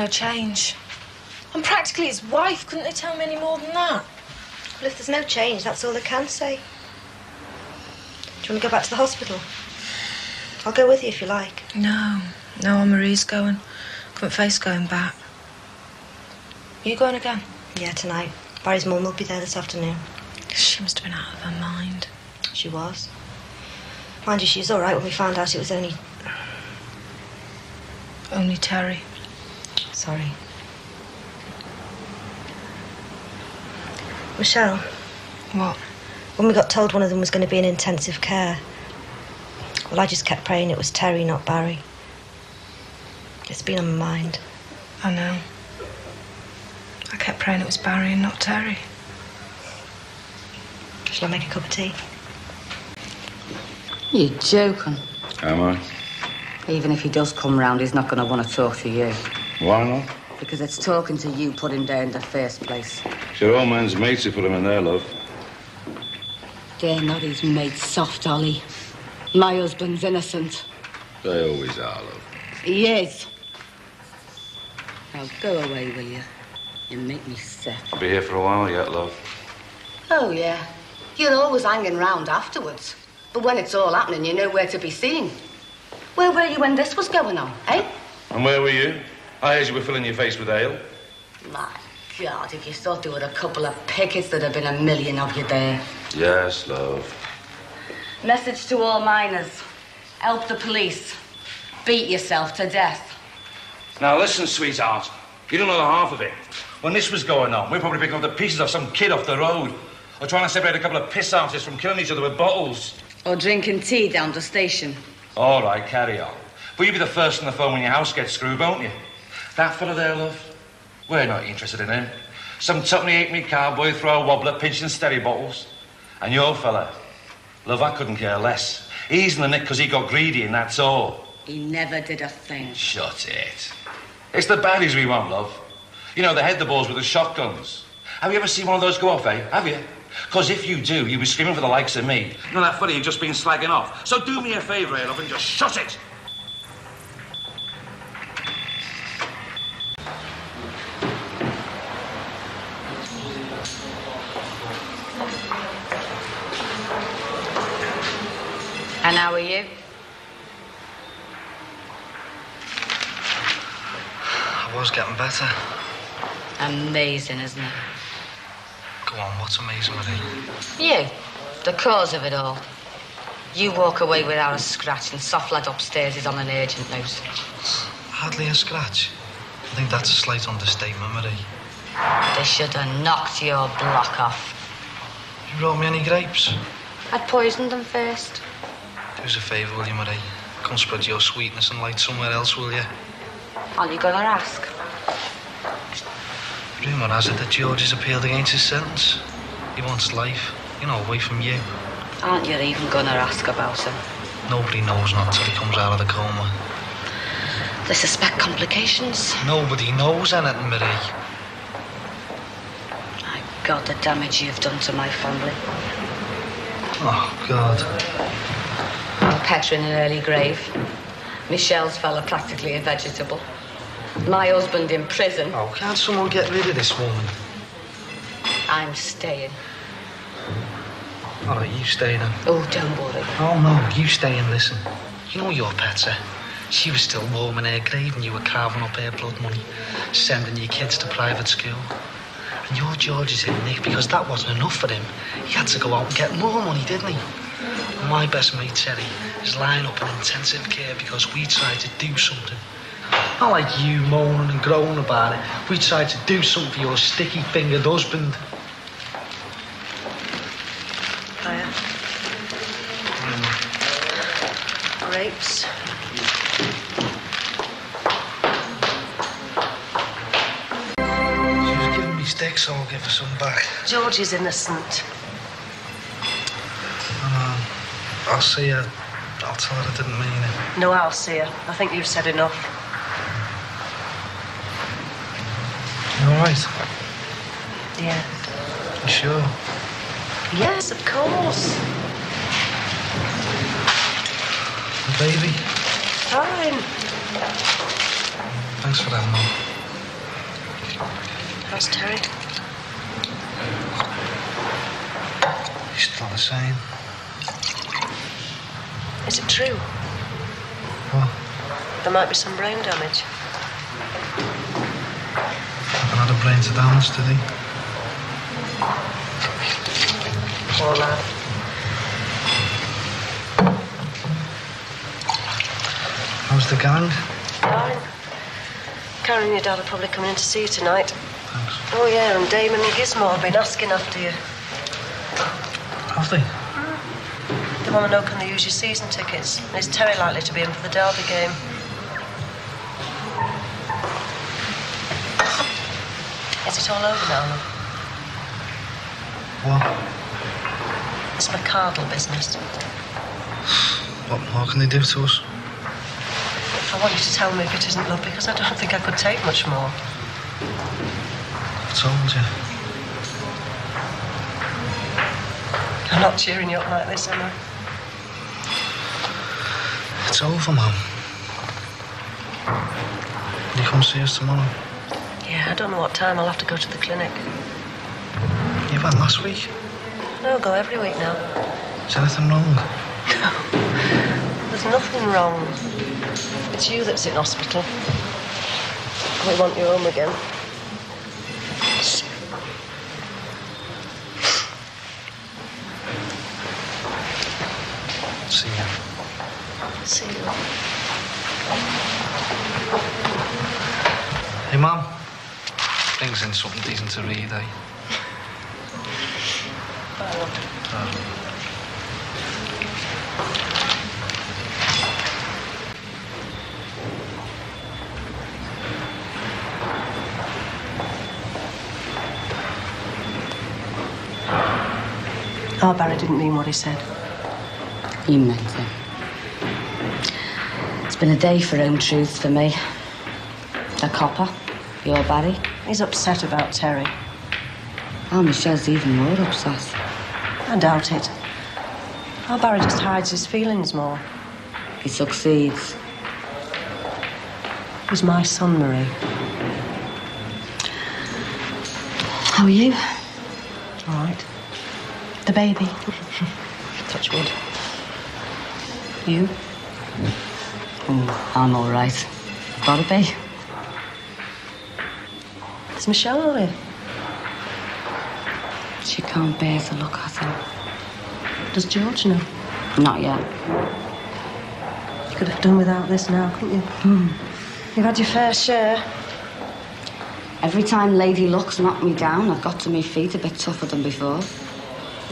no change. I'm practically his wife. Couldn't they tell me any more than that? Well, if there's no change, that's all they can say. Do you want to go back to the hospital? I'll go with you if you like. No, Marie's going. Couldn't face going back. You going again? Yeah, tonight. Barry's mum will be there this afternoon. She must have been out of her mind. She was. Mind you, she was all right when we found out it was only... Only Terry. Sorry. Michelle. What? When we got told one of them was going to be in intensive care, well, I just kept praying it was Terry, not Barry. It's been on my mind. I know. I kept praying it was Barry and not Terry. Shall I make a cup of tea? You're joking. Am I? Even if he does come round, he's not going to want to talk to you. Why not? Because it's talking to you put him there in the first place. It's your old man's mates who put him in there, love. They're not his mates, soft Ollie. My husband's innocent. They always are, love. He is. Now go away, will you? You make me sick. I'll be here for a while yet, love. Oh, yeah. You're always hanging round afterwards. But when it's all happening, you know where to be seen. Where were you when this was going on, eh? And where were you? I heard you were filling your face with ale. My God, if you thought there were a couple of pickets, there'd have been a million of you there. Yes, love. Message to all miners. Help the police. Beat yourself to death. Now listen, sweetheart. You don't know the half of it. When this was going on, we were probably picking up the pieces of some kid off the road. Or trying to separate a couple of piss artists from killing each other with bottles. Or drinking tea down the station. All right, carry on. But you'll be the first on the phone when your house gets screwed, won't you? That fella there, love, we're not interested in him. Some tuppeny halfpenny cowboy throw a wobbler pinching steady bottles. And your fella, love, I couldn't care less. He's in the nick because he got greedy and that's all. He never did a thing. Shut it. It's the baddies we want, love. You know, they head the balls with the shotguns. Have you ever seen one of those go off, eh? Have you? Because if you do, you'll be screaming for the likes of me. You know that fella you've just been slagging off. So do me a favour, eh, love, and just shut it. And how are you? I was getting better. Amazing, isn't it? Go on, what's amazing with it? You, the cause of it all. You walk away without a scratch and soft lad upstairs is on an urgent note. Hardly a scratch. I think that's a slight understatement, Marie. They should have knocked your block off. You brought me any grapes? I'd poisoned them first. Do us a favour, will you, Marie? Come spread your sweetness and light somewhere else, will you? All you gonna ask? Rumour has it that George has appealed against his sentence. He wants life, you know, away from you. Aren't you even gonna ask about him? Nobody knows not till he comes out of the coma. They suspect complications. Nobody knows anything, Marie. My God, the damage you've done to my family. Oh, God. Petra in an early grave. Michelle's fella practically a vegetable. My husband in prison. Oh, can't someone get rid of this woman? I'm staying. All right, you stay then. Oh, don't worry. Oh, no, you stay and listen. You know your Petra. She was still warm in her grave and you were carving up her blood money, sending your kids to private school. And your George is in Nick because that wasn't enough for him. He had to go out and get more money, didn't he? And my best mate, Terry, is lying up in intensive care because we tried to do something. Not like you moaning and groaning about it. We tried to do something for your sticky-fingered husband. Hiya. Grapes. She was giving me sticks, so I'll give her some back. George is innocent. I'll see her. I'll tell her I didn't mean it. No, I'll see her. I think you've said enough. You all right? Yeah. You sure? Yes, of course. The baby? Fine. Thanks for that, Mum. How's Terry? He's still the same. Is it true? What? There might be some brain damage. Haven't had a brain to damage, did he? Poor lad. How's the gang? Fine. Karen and your dad are probably coming in to see you tonight. Thanks. Oh, yeah, and Damon and Gizmo have been asking after you. Have they? They want to know can they use your season tickets. And is Terry likely to be in for the Derby game? Is it all over now, love? What? It's McCardle business. What more can they do to us? I want you to tell me if it isn't love, because I don't think I could take much more. I told you. I'm not cheering you up like this, am I? It's over, Mum. Will you come see us tomorrow? Yeah, I don't know what time. I'll have to go to the clinic. You went last week. No, I'll go every week now. Is anything wrong? There's nothing wrong. It's you that's in hospital. We want you home again. See you. See you. Hey, Mum. Brings in something decent to read, eh? Bye, love. Oh, Barry didn't mean what he said. He meant it. It's been a day for home truths for me. A copper, your Barry. He's upset about Terry. Oh, Michelle's even more upset. I doubt it. Oh, Barry just hides his feelings more. He succeeds. He's my son, Marie. How are you? All right. The baby. Touch wood. You? I'm all right. Gotta be. Is Michelle not here? She can't bear to look at him. Does George know? Not yet. You could have done without this now, couldn't you? You've had your fair share. Every time Lady Luck's knocked me down, I've got to my feet a bit tougher than before.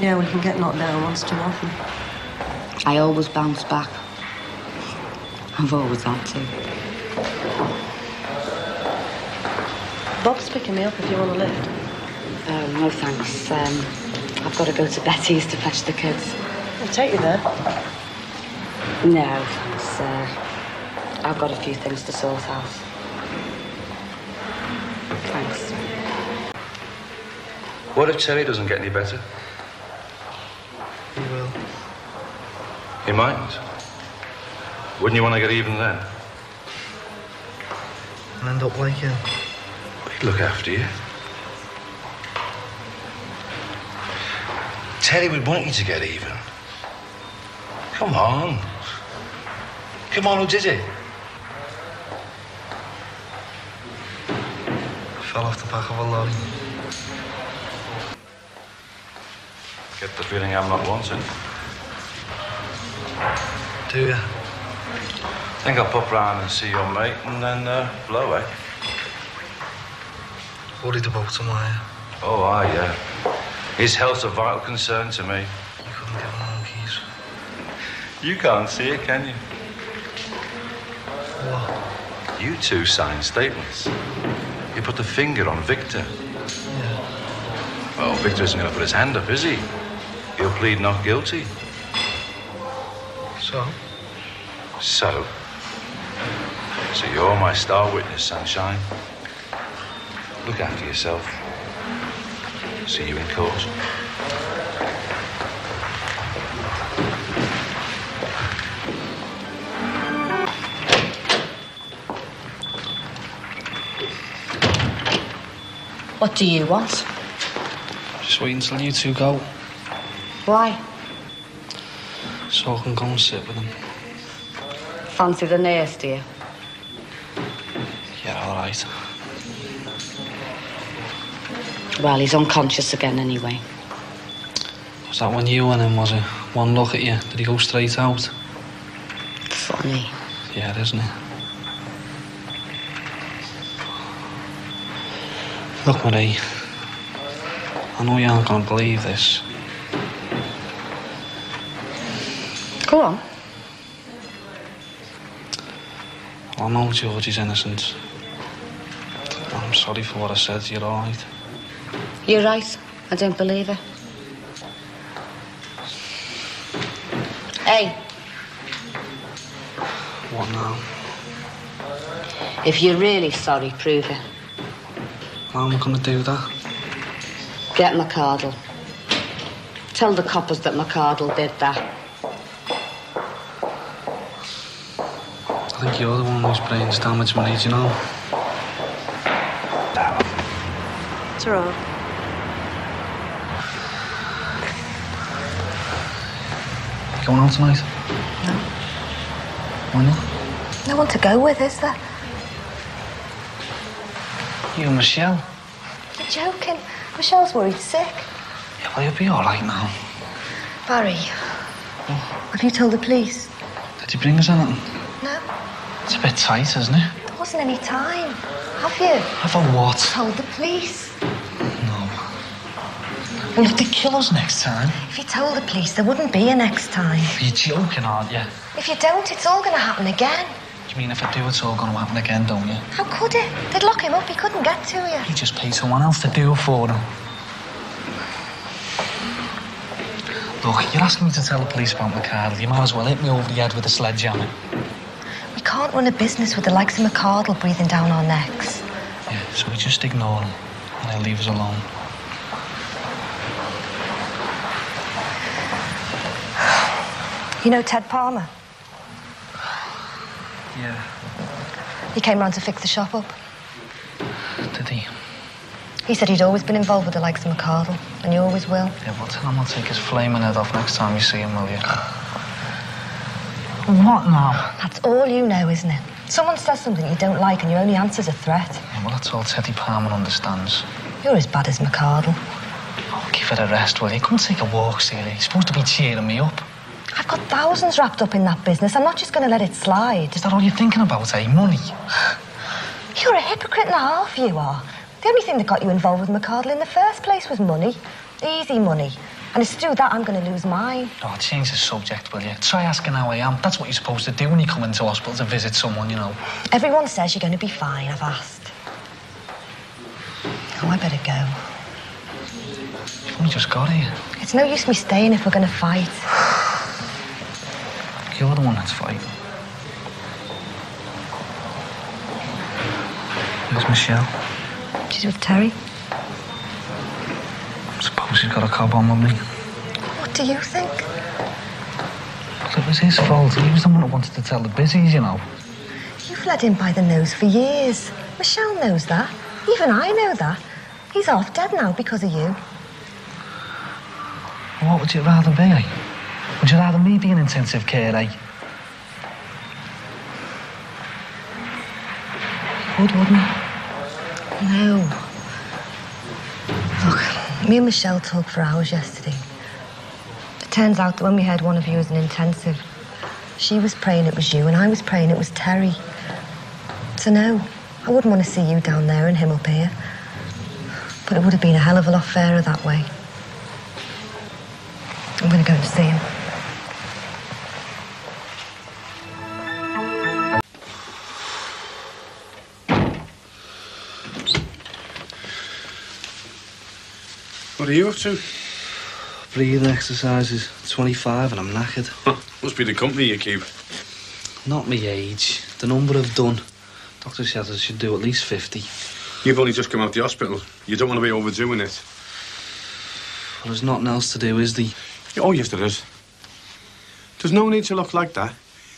Yeah, we can get knocked down once too often. I always bounce back. I've always had to. Bob's picking me up if you want a lift. Oh, no thanks. I've got to go to Betty's to fetch the kids. I'll take you there. No, thanks. I've got a few things to sort out. Thanks. What if Terry doesn't get any better? He will. He mightn't. Wouldn't you want to get even then? And end up like you. He'd look after you. Terry would want you to get even. Come on. Come on, who did it? Fell off the back of a lorry. Get the feeling I'm not wanted. Do you? Think I'll pop round and see your mate and then blow, eh? Worried about him, are you? Oh, aye, yeah. His health's a vital concern to me. You couldn't give him no keys. You can't see it, can you? What? You two signed statements. You put the finger on Victor. Yeah. Well, Victor isn't going to put his hand up, is he? He'll plead not guilty. So? So you're my star witness, sunshine. Look after yourself. See you in court. What do you want? Just wait until you two go, Why? so I can go and sit with him. Fancy the nurse, do you? Yeah, all right. Well, he's unconscious again anyway. Was that when you went in, was it? One look at you, did he go straight out? Funny. Yeah, isn't it? Look, Marie, I know you aren't going to believe this. Go on. I know Georgie's innocent. I'm sorry for what I said to you, all right? You're right. I don't believe it. Hey, What now? if you're really sorry, prove it. How am I going to do that? Get McCardle. Tell the coppers that McCardle did that. I think you're the one whose brain's damaged, Marie, do you know? What's wrong? You going out tonight? No. Why not? No one to go with, is there? You and Michelle? You're joking. Michelle's worried sick. Yeah, well, you'll be all right now. Barry, have you told the police? Did you bring us anything? No. It's a bit tight, isn't it? There wasn't any time. Have you? Have a what? Told the police. No. Well, if they kill us next time... If you told the police, there wouldn't be a next time. You're joking, aren't you? If you don't, it's all going to happen again. You mean if I do, it's all going to happen again, don't you? How could it? They'd lock him up. He couldn't get to you. You just pay someone else to do it for them. Look, you're asking me to tell the police about McCardle. You might as well hit me over the head with a sledgehammer. We can't run a business with the likes of McCardle breathing down our necks. Yeah, so we just ignore him and he'll leave us alone. You know Ted Palmer? Yeah. He came round to fix the shop up. Did he? He said he'd always been involved with the likes of McCardle, and he always will. Yeah, well, tell him I'll take his flaming head off next time you see him, will you? What now? That's all you know, isn't it? Someone says something you don't like and your only answer's a threat. Yeah, well, that's all Teddy Palmer understands. You're as bad as McCardle. Oh, give it a rest, will you? Come and take a walk, Celia. You're supposed to be cheering me up. I've got thousands wrapped up in that business. I'm not just going to let it slide. Is that all you're thinking about, eh? Money? You're a hypocrite and a half, you are. The only thing that got you involved with McCardle in the first place was money. Easy money. And it's through that I'm going to lose mine. Oh, change the subject, will you? Try asking how I am. That's what you're supposed to do when you come into hospital to visit someone, you know. Everyone says you're going to be fine, I've asked. Oh, I better go. You've only just got here. It's no use me staying if we're going to fight. You're the one that's fighting. Where's Michelle? She's with Terry. Suppose he's got a cob on with me. What do you think? Well, it was his fault. He was the one that wanted to tell the busies, you know. You've led him by the nose for years. Michelle knows that. Even I know that. He's half dead now because of you. Well, what would you rather be, eh? Would you rather me be in intensive care, eh? Would, wouldn't you? No. Look, me and Michelle talked for hours yesterday. It turns out that when we heard one of you was in intensive, she was praying it was you and I was praying it was Terry. So no, I wouldn't want to see you down there and him up here. But it would have been a hell of a lot fairer that way. I'm going to go and see him. What are you up to? Breathing exercises. 25 and I'm knackered. Must be the company you keep. Not me age. The number I've done. Doctor says I should do at least 50. You've only just come out the hospital. You don't want to be overdoing it. Well, there's nothing else to do, is there? Oh, yes, there is. There's no need to look like that.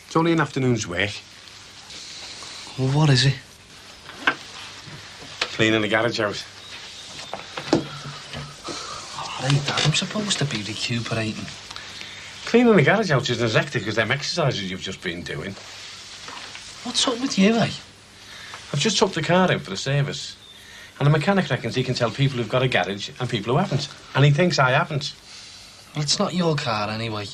It's only an afternoon's work. Well, what is it? Cleaning the garage out. All right, Dad, I'm supposed to be recuperating. Cleaning the garage out isn't as hectic as them exercises you've just been doing. What's up with you, eh? I've just took the car out for a service. And the mechanic reckons he can tell people who've got a garage and people who haven't. And he thinks I haven't. Well, it's not your car anyway.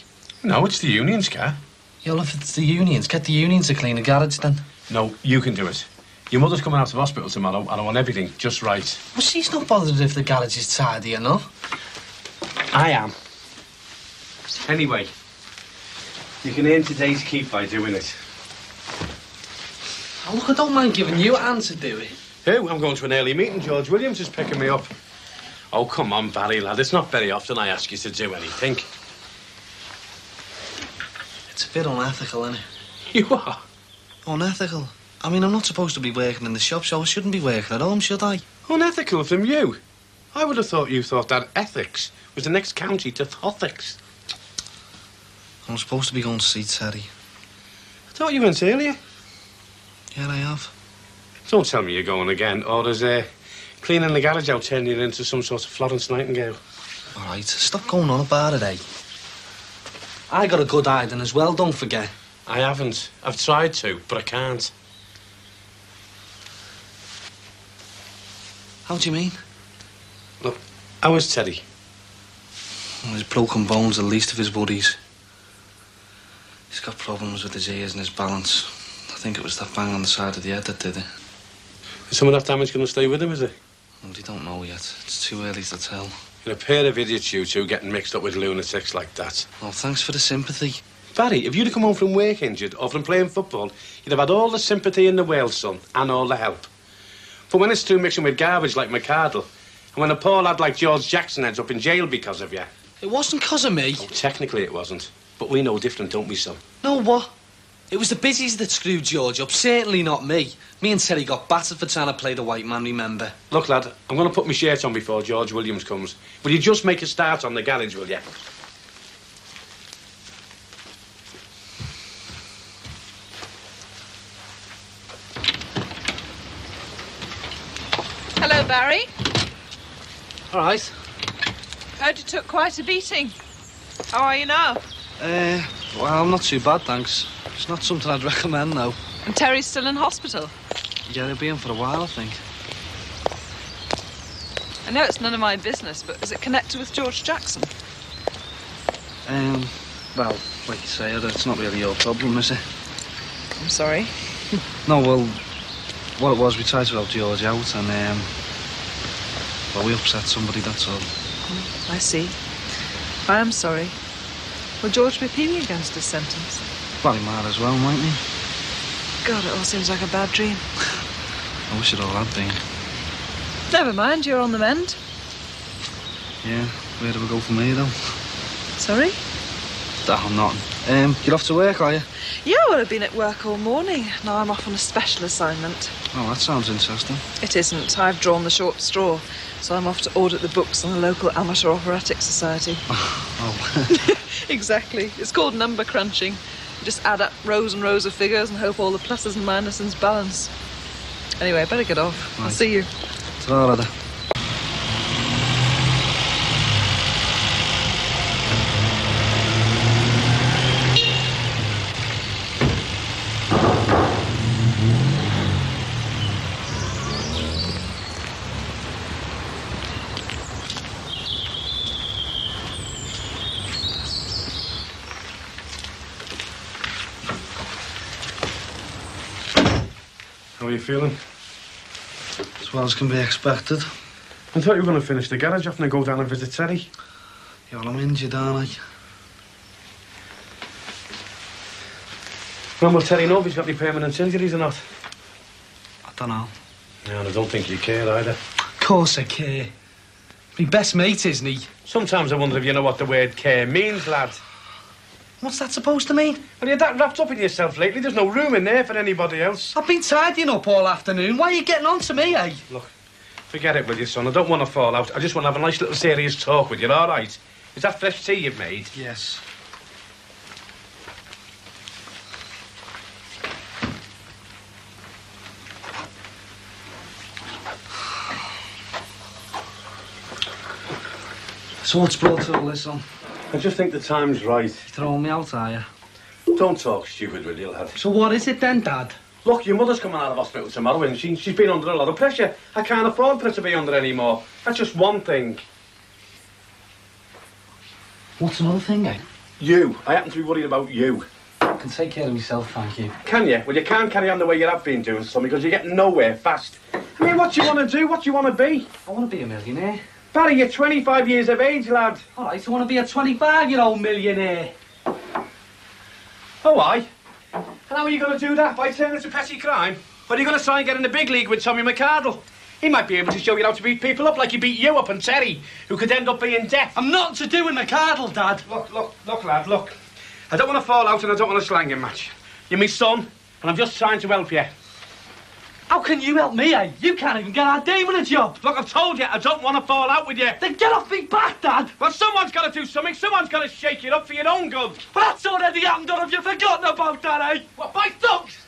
No, it's the union's car. Yeah, well, if it's the unions, get the unions to clean the garage then. No, you can do it. Your mother's coming out of hospital tomorrow and I want everything just right. Well, she's not bothered if the garage is tidy enough. I am. Anyway, you can earn today's keep by doing it. Oh, look, I don't mind giving you a hand to do it. Who? I'm going to an early meeting. George Williams is picking me up. Oh, come on, Barry, lad. It's not very often I ask you to do anything. It's a bit unethical, isn't it? You are? Unethical? I mean, I'm not supposed to be working in the shop, so I shouldn't be working at home, should I? Unethical from you? I would have thought you thought that ethics was the next county to Thothics. I'm supposed to be going to see Terry. I thought you went earlier. Yeah, I have. Don't tell me you're going again, or is cleaning the garage out turning you into some sort of Florence Nightingale? All right, stop going on about it, eh? I got a good hiding as well, don't forget. I haven't. I've tried to, but I can't. How do you mean? Look, how is Teddy? Well, his broken bones, the least of his worries. He's got problems with his ears and his balance. I think it was that bang on the side of the head that did it. Is some of that damage going to stay with him, is it? Well, they don't know yet. It's too early to tell. You're a pair of idiots, you two, getting mixed up with lunatics like that. Oh, thanks for the sympathy. Barry, if you'd have come home from work injured or from playing football, you'd have had all the sympathy in the world, son, and all the help. But when it's through mixing with garbage like McCardle, and when a poor lad like George Jackson ends up in jail because of you... It wasn't because of me. Oh, technically it wasn't. But we know different, don't we, son? No, what? It was the busies that screwed George up, certainly not me. Me and Terry got battered for trying to play the white man, remember? Look, lad, I'm going to put my shirt on before George Williams comes. Will you just make a start on the garage, will you? Hello, Barry. All right. Heard you took quite a beating. How are you now? Well, I'm not too bad, thanks. It's not something I'd recommend, though. And Terry's still in hospital? Yeah, he'll be in for a while, I think. I know it's none of my business, but is it connected with George Jackson? Well, like you say, it's not really your problem, is it? I'm sorry. No, well, what it was, we tried to help George out, and, well, we upset somebody, that's all. I see. I am sorry. Will George be appealing against his sentence? Well, he might as well, mightn't he? God, it all seems like a bad dream. I wish it all had been. Never mind, you're on the mend. Yeah, where do we go from here, though? Sorry? Oh, nothing. You're off to work, are you? Yeah, well, I've been at work all morning. Now I'm off on a special assignment. Oh, that sounds interesting. It isn't. I've drawn the short straw, so I'm off to audit the books on the local amateur operatic society. Oh. Exactly. It's called number crunching. You just add up rows and rows of figures and hope all the pluses and minuses balance. Anyway, I better get off. Right. I'll see you. Ta-ra, later. How are you feeling? As well as can be expected. I thought you were going to finish the garage off and then go down and visit Terry. Yeah, well, I'm injured, aren't I? When will Terry know if he's got any permanent injuries or not? I don't know. No, and I don't think you care either. Of course I care. My best mate, isn't he? Sometimes I wonder if you know what the word care means, lad. What's that supposed to mean? Well, you're that wrapped up in yourself lately. There's no room in there for anybody else. I've been tidying up all afternoon. Why are you getting on to me, eh? Look, forget it, will you, son? I don't want to fall out. I just want to have a nice little serious talk with you, all right? Is that fresh tea you've made? Yes. So what's brought all this on? I just think the time's right. You throwing me out, are you? Don't talk stupid, will you, lad? So what is it then, Dad? Look, your mother's coming out of hospital tomorrow and she's been under a lot of pressure. I can't afford for her to be under anymore. That's just one thing. What's another thing, eh? You. I happen to be worried about you. I can take care of myself, thank you. Can you? Well, you can't carry on the way you have been doing, son, because you're getting nowhere fast. I mean, what do you want to do? What do you want to be? I want to be a millionaire. Barry, you're 25 years of age, lad. All right, I want to be a 25-year-old millionaire. Oh, aye? And how are you going to do that? By turning to petty crime? Or are you going to try and get in the big league with Tommy McArdle? He might be able to show you how to beat people up like he beat you up and Terry, who could end up being deaf. I'm nothing to do with McArdle, Dad. Look, lad, look. I don't want to fall out and I don't want a slanging match. You're my son, and I'm just trying to help you. How can you help me, eh? You can't even get our Damon a job. Look, I've told you, I don't want to fall out with you. Then get off me back, Dad. Well, someone's got to do something. Someone's got to shake it up for your own good. But that's already happened, or have you forgotten about that, eh? What, by thugs?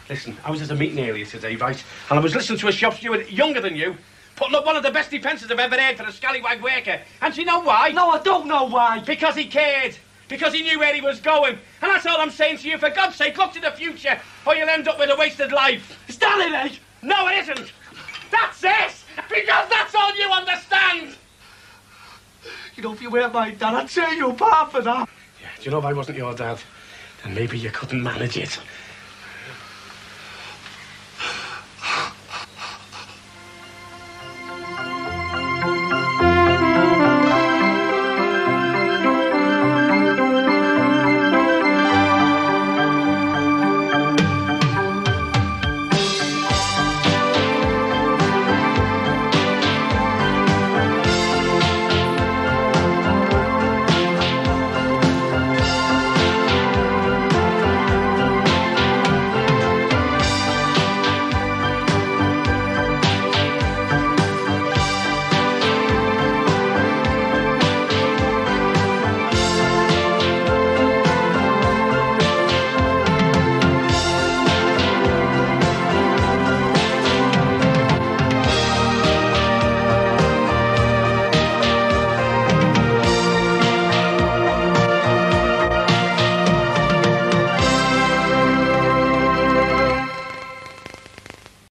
Listen, I was at a meeting earlier today, right? And I was listening to a shop steward younger than you, putting up one of the best defences I've ever heard for a scallywag worker. And do you know why? No, I don't know why. Because he cared. Because he knew where he was going. And that's all I'm saying to you. For God's sake, look to the future, or you'll end up with a wasted life. Is that it, eh? No, it isn't. That's it. Because that's all you understand. You know, if you weren't my dad, I'd tear you apart for that. Yeah, do you know if I wasn't your dad, then maybe you couldn't manage it.